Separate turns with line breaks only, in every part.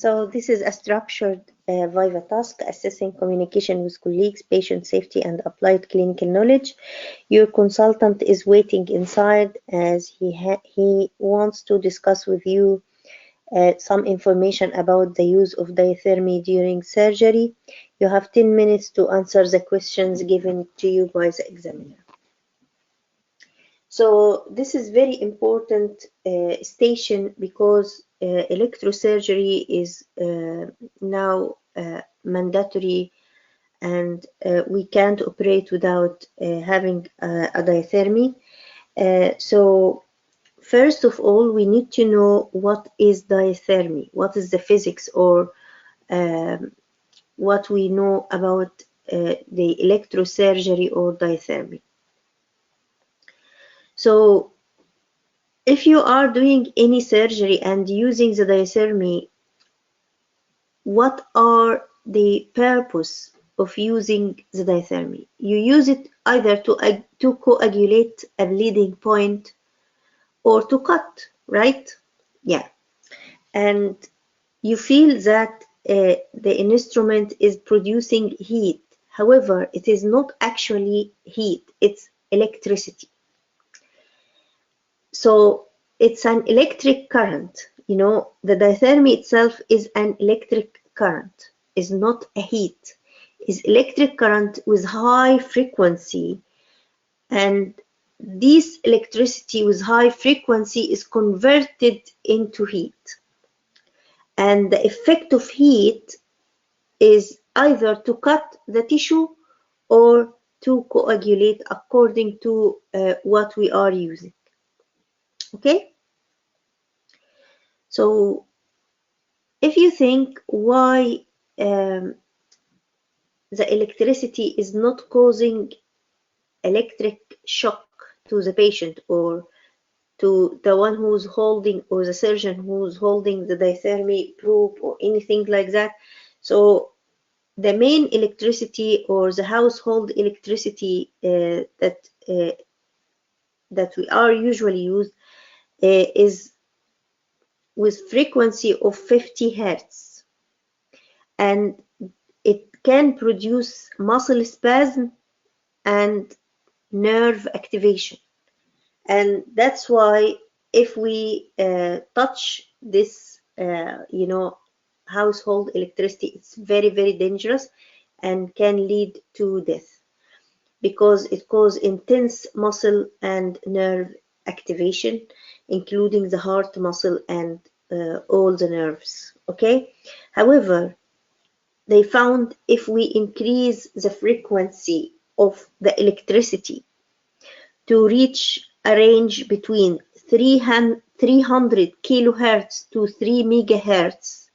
So this is a structured Viva task assessing communication with colleagues, patient safety, and applied clinical knowledge. Your consultant is waiting inside as he wants to discuss with you some information about the use of diathermy during surgery. You have 10 minutes to answer the questions given to you by the examiner. So this is very important station because electrosurgery is now mandatory, and we can't operate without having a diathermy. So first of all, we need to know what is diathermy, what is the physics, or what we know about the electrosurgery or diathermy. So if you are doing any surgery and using the diathermy, what are the purpose of using the diathermy? You use it either to coagulate a bleeding point or to cut, right? Yeah. And you feel that the instrument is producing heat. However, it is not actually heat, it's electricity. So it's an electric current. You know, the diathermy itself is an electric current, is not a heat. Is electric current with high frequency, and this electricity with high frequency is converted into heat. And the effect of heat is either to cut the tissue or to coagulate according to what we are using. Okay? So if you think why the electricity is not causing electric shock to the patient or to the one who's holding, or the surgeon who's holding the diathermy probe or anything like that. So the main electricity or the household electricity that we are usually used is with frequency of 50 Hertz, and it can produce muscle spasm and nerve activation. And that's why if we touch this, household electricity, it's very, very dangerous and can lead to death because it causes intense muscle and nerve activation, including the heart muscle and all the nerves. Okay. However, they found if we increase the frequency of the electricity to reach a range between 300 kilohertz to 3 megahertz,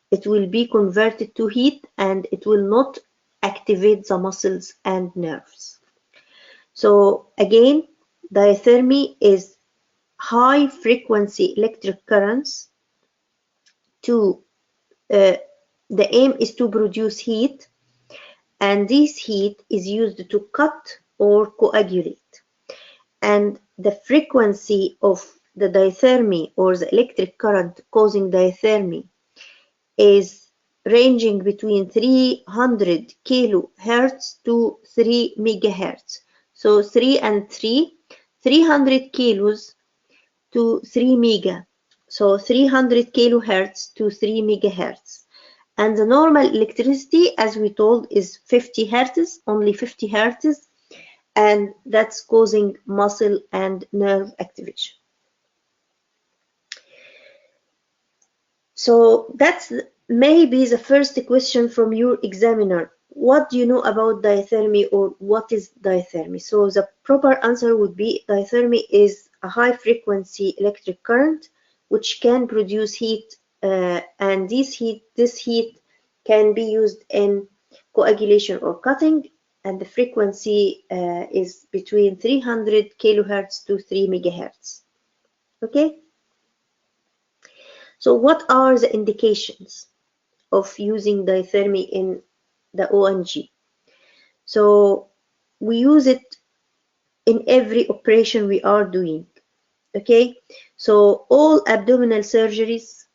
it will be converted to heat and it will not activate the muscles and nerves. So again, diathermy is high frequency electric currents to the aim is to produce heat, and this heat is used to cut or coagulate. And the frequency of the diathermy or the electric current causing diathermy is ranging between 300 kilohertz to 3 megahertz. So 3 and 3, 300 kilos to 3 mega. So 300 kilohertz to 3 megahertz. And the normal electricity, as we told, is 50 hertz, only 50 hertz, and that's causing muscle and nerve activation. So that's maybe the first question from your examiner. What do you know about diathermy, or what is diathermy? So the proper answer would be diathermy is a high frequency electric current which can produce heat, and this heat can be used in coagulation or cutting, and the frequency is between 300 kilohertz to 3 megahertz. Okay? So what are the indications of using diathermy in the ONG? So we use it in every operation we are doing. Okay, so all abdominal surgeries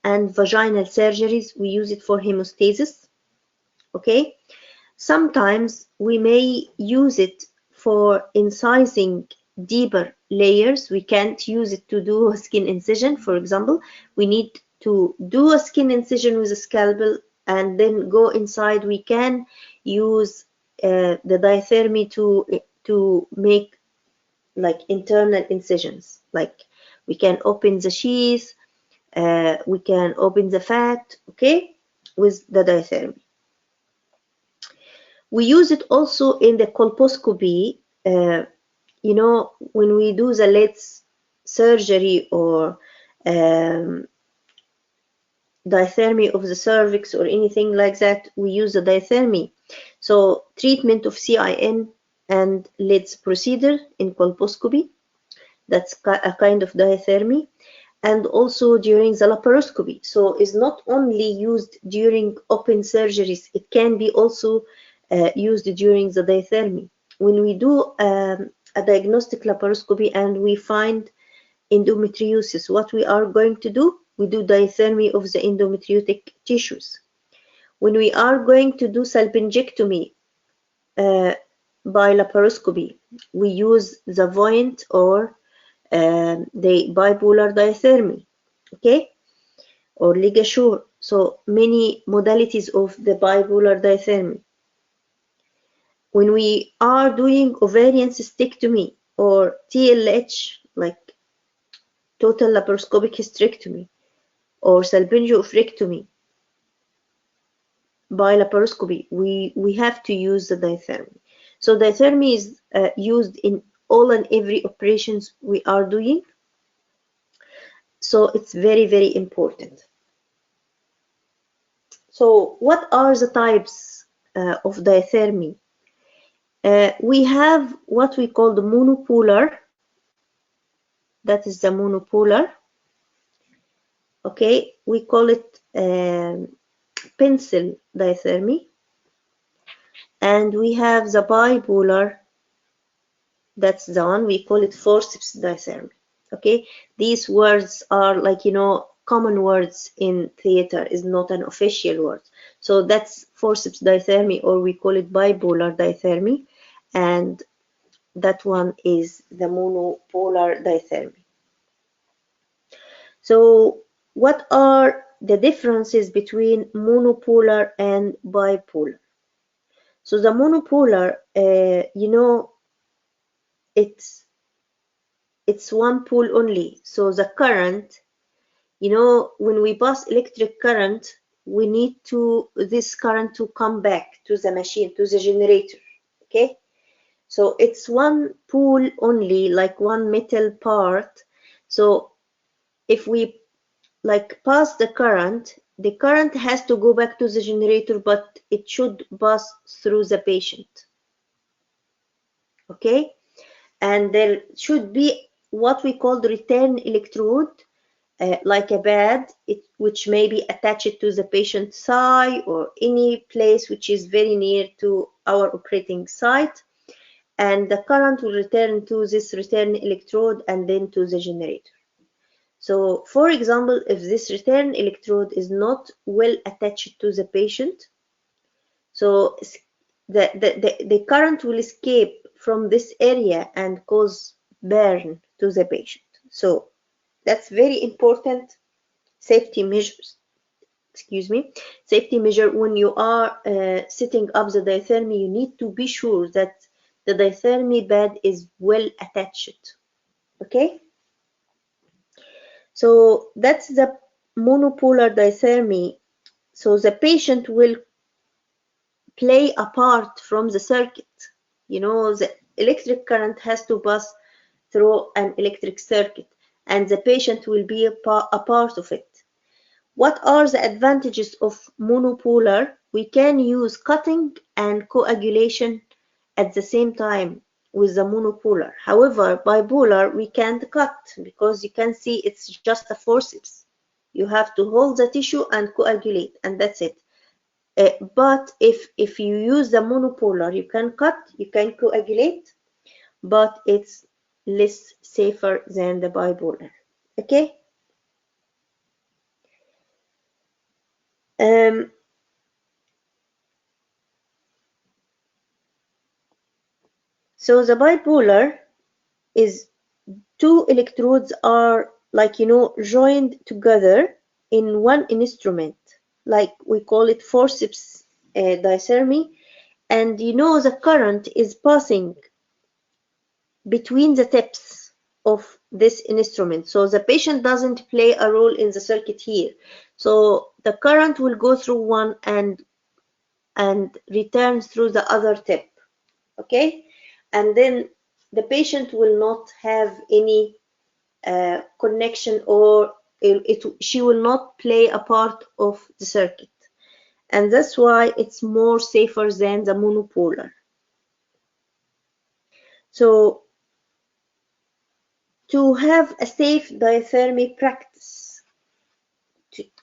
and vaginal surgeries. We use it for hemostasis. Okay, sometimes we may use it for incising deeper layers. We can't use it to do a skin incision, for example. We need to do a skin incision with a scalpel and then go inside. We can use the diathermy to make like internal incisions. Like we can open the sheath, we can open the fat, okay, with the diathermy. We use it also in the colposcopy. You know, when we do the LITS surgery or diathermy of the cervix or anything like that, we use the diathermy. So treatment of CIN and LITS procedure in colposcopy, that's a kind of diathermy, and also during the laparoscopy. So it's not only used during open surgeries, it can be also used during the diathermy. When we do a diagnostic laparoscopy and we find endometriosis, what we are going to do? We do diathermy of the endometriotic tissues. When we are going to do salpingectomy by laparoscopy, we use the Voyant or the bipolar diathermy, okay, or ligature. So many modalities of the bipolar diathermy. When we are doing ovarian cystectomy or TLH, like total laparoscopic hysterectomy, or salpingo-oophorectomy by laparoscopy, we have to use the diathermy. So diathermy is used in all and every operations we are doing. So it's very, very important. So what are the types of diathermy? We have what we call the monopolar. That is the monopolar. Okay, we call it pencil diathermy. And we have the bipolar. That's the one we call it forceps diathermy. Okay, these words are like, you know, common words in theater, is not an official word. So that's forceps diathermy, or we call it bipolar diathermy, and that one is the monopolar diathermy. So what are the differences between monopolar and bipolar? So the monopolar, you know, it's one pole only. So the current, you know, when we pass electric current, we need this current to come back to the machine, to the generator, okay? So it's one pole only, like one metal part. So if we like pass the current has to go back to the generator, but it should pass through the patient, okay? And there should be what we call the return electrode, like a pad, which may be attached to the patient's thigh or any place which is very near to our operating site, and the current will return to this return electrode and then to the generator. So, for example, if this return electrode is not well attached to the patient, so the current will escape from this area and cause burn to the patient. So that's very important safety measures. Excuse me, safety measure when you are setting up the diathermy. You need to be sure that the diathermy pad is well attached. Okay. So that's the monopolar diathermy. So the patient will play apart from the circuit. You know, the electric current has to pass through an electric circuit, and the patient will be a part of it. What are the advantages of monopolar? We can use cutting and coagulation at the same time with the monopolar. However, bipolar, we can't cut because you can see it's just a forceps. You have to hold the tissue and coagulate, and that's it. But if you use the monopolar, you can cut, you can coagulate, but it's less safer than the bipolar. Okay. Um, so the bipolar is two electrodes are joined together in one instrument, like we call it forceps diathermy, and the current is passing between the tips of this instrument. So the patient doesn't play a role in the circuit here. So the current will go through one and return through the other tip. Okay? And then the patient will not have any connection, or she will not play a part of the circuit. And that's why it's more safer than the monopolar. So to have a safe diathermy practice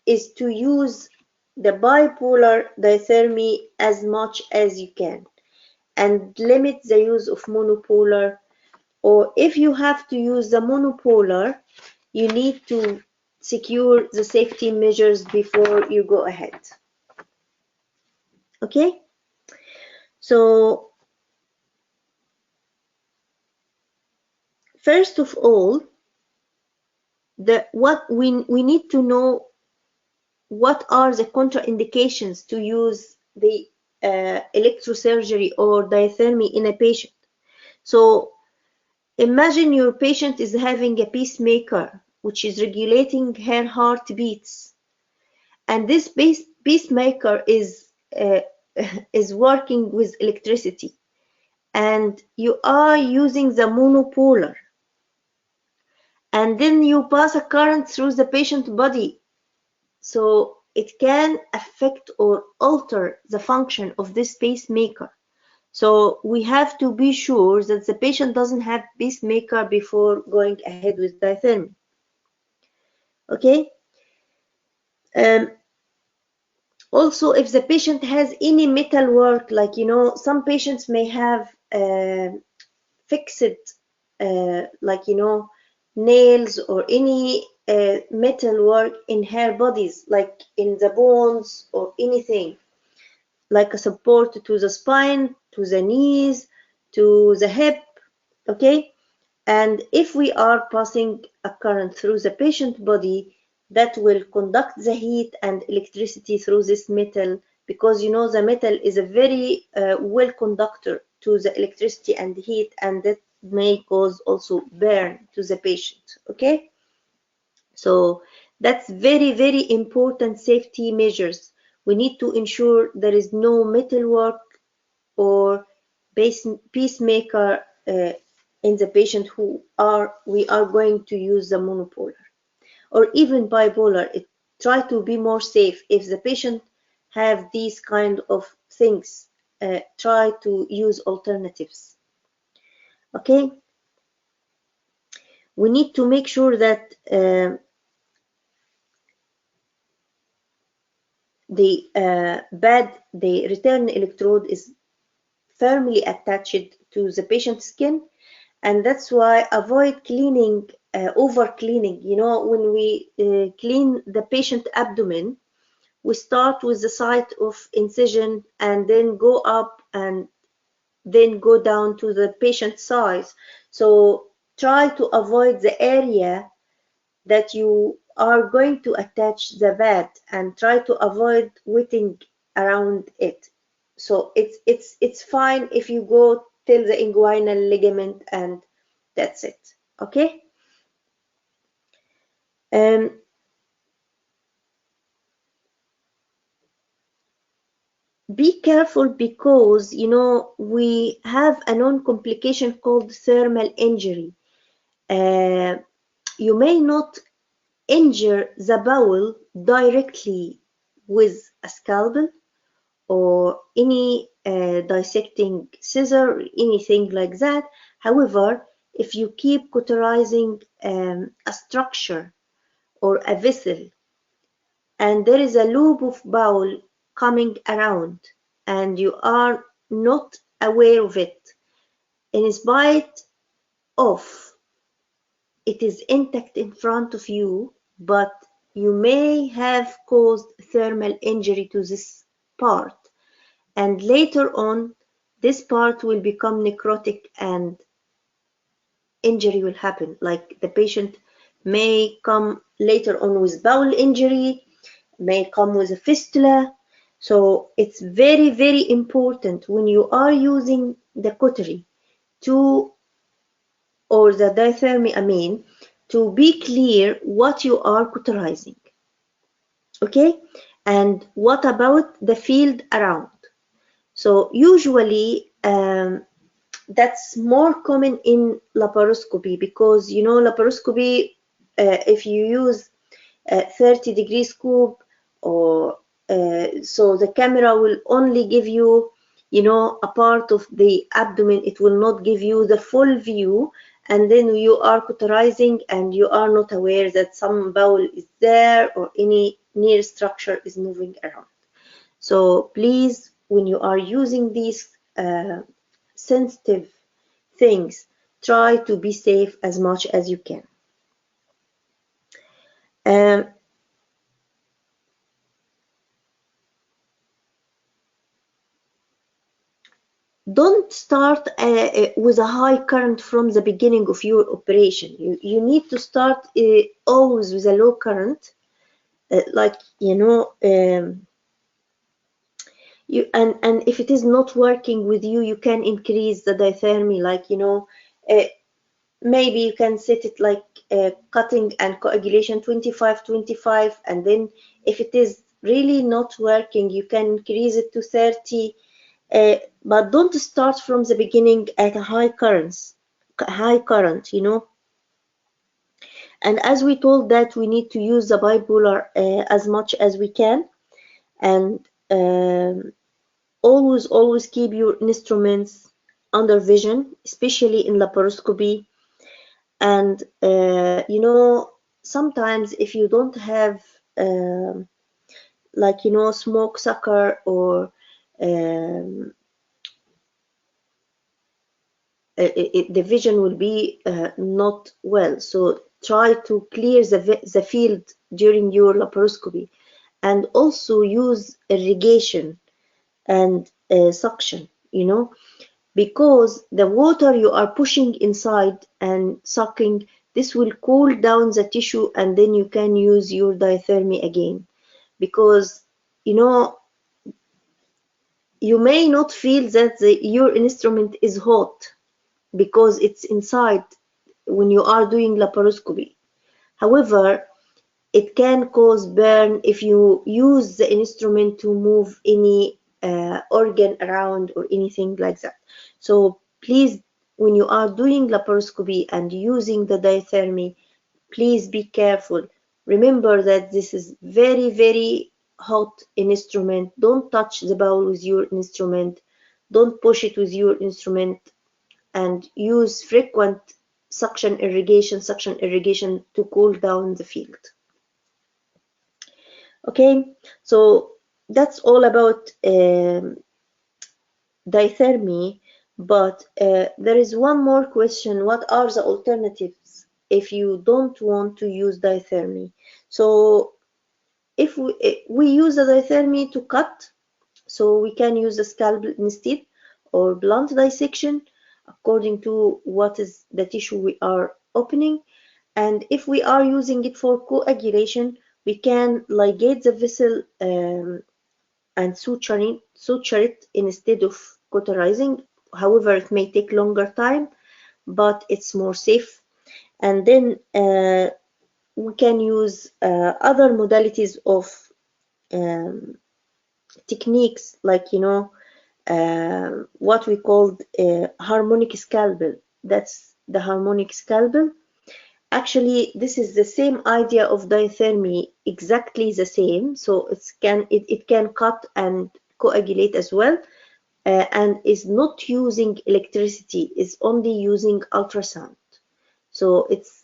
is to use the bipolar diathermy as much as you can and limit the use of monopolar, or if you have to use the monopolar, you need to secure the safety measures before you go ahead. Okay? So first of all, what we need to know what are the contraindications to use the electrosurgery or diathermy in a patient. So imagine your patient is having a pacemaker which is regulating her heartbeats, and this pacemaker is working with electricity, and you are using the monopolar, and then you pass a current through the patient's body, so it can affect or alter the function of this pacemaker. So we have to be sure that the patient doesn't have pacemaker before going ahead with diathermy. Okay. Also, if the patient has any metal work, like some patients may have fixed nails or any metal work in her bodies, like in the bones or anything, like a support to the spine, to the knees, to the hip. Okay. And if we are passing a current through the patient body, that will conduct the heat and electricity through this metal, because the metal is a very well conductor to the electricity and heat, and that may cause also burn to the patient. Okay, so that's very, very important safety measures. We need to ensure there is no metal work or pacemaker in the patient we are going to use the monopolar or even bipolar. Try to be more safe. If the patient have these kind of things, try to use alternatives. Okay, we need to make sure that the return electrode is firmly attached to the patient's skin, and that's why avoid cleaning, over cleaning. When we clean the patient abdomen, we start with the site of incision and then go up and then go down to the patient size. So try to avoid the area that you are going to attach the pad, and try to avoid wetting around it. So it's fine if you go till the inguinal ligament, and that's it. Okay. Be careful, because we have a known complication called thermal injury. You may not injure the bowel directly with a scalpel or any dissecting scissor, anything like that. However, if you keep cauterizing a structure or a vessel, and there is a loop of bowel coming around, and you are not aware of it, in spite of it is intact in front of you, but you may have caused thermal injury to this part, and later on this part will become necrotic and injury will happen. Like the patient may come later on with bowel injury, may come with a fistula. So it's very, very important when you are using the cautery to, or the diathermy amine, to be clear what you are cauterizing. Okay, and what about the field around? So usually that's more common in laparoscopy, because you know laparoscopy, if you use 30-degree scope, or so the camera will only give you, you know, a part of the abdomen. It will not give you the full view, and then you are cauterizing and you are not aware that some bowel is there or any near structure is moving around. So please, when you are using these sensitive things, try to be safe as much as you can. Don't start with a high current from the beginning of your operation. You need to start always with a low current, like, you know, and if it is not working with you, you can increase the diathermy, like, you know, maybe you can set it like cutting and coagulation 25-25, and then if it is really not working, you can increase it to 30. But don't start from the beginning at a high current, you know. And as we told that we need to use the bipolar as much as we can, and always keep your instruments under vision, especially in laparoscopy. And you know, sometimes if you don't have like, you know, smoke sucker, or the vision will be not well. So try to clear the field during your laparoscopy, and also use irrigation and suction, you know, because the water you are pushing inside and sucking, this will cool down the tissue, and then you can use your diathermy again. Because, you know, you may not feel that your instrument is hot because it's inside when you are doing laparoscopy. However, it can cause burn if you use the instrument to move any organ around or anything like that. So please, when you are doing laparoscopy and using the diathermy, please be careful. Remember that this is very, very hot instrument. Don't touch the bowel with your instrument. Don't push it with your instrument, and use frequent suction irrigation to cool down the field. Okay, so that's all about diathermy, but there is one more question. What are the alternatives if you don't want to use diathermy? So if we use the diathermy to cut, so we can use the scalpel instead, or blunt dissection according to what is the tissue we are opening. And if we are using it for coagulation, we can ligate the vessel and suture it instead of cauterizing. However, it may take longer time, but it's more safe. And then we can use other modalities of techniques, like, you know, what we called harmonic scalpel. That's the harmonic scalpel. Actually, this is the same idea of diathermy, exactly the same. So it can cut and coagulate as well, and is not using electricity, is only using ultrasound. So it's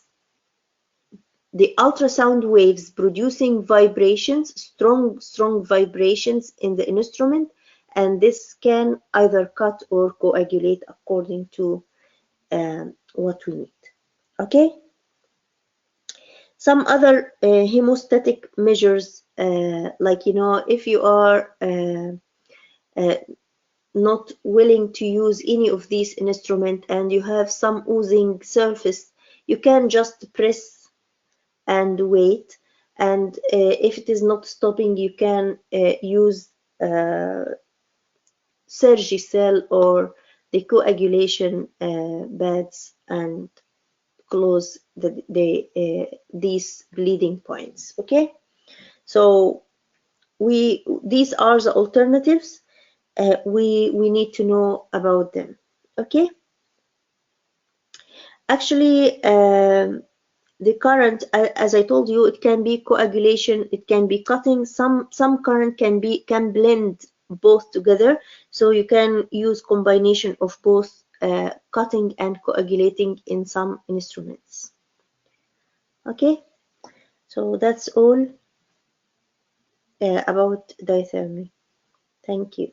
the ultrasound waves producing vibrations, strong vibrations in the instrument, and this can either cut or coagulate according to what we need. Okay. Some other hemostatic measures, like if you are uh, not willing to use any of these instruments and you have some oozing surface, you can just press and wait, and if it is not stopping, you can use Surgicel or the coagulation pads and close these bleeding points. Okay, so these are the alternatives. We need to know about them. Okay, actually, the current, as I told you, it can be coagulation, it can be cutting. Some current can blend both together, so you can use combination of both cutting and coagulating in some instruments. Okay, so that's all about diathermy. Thank you.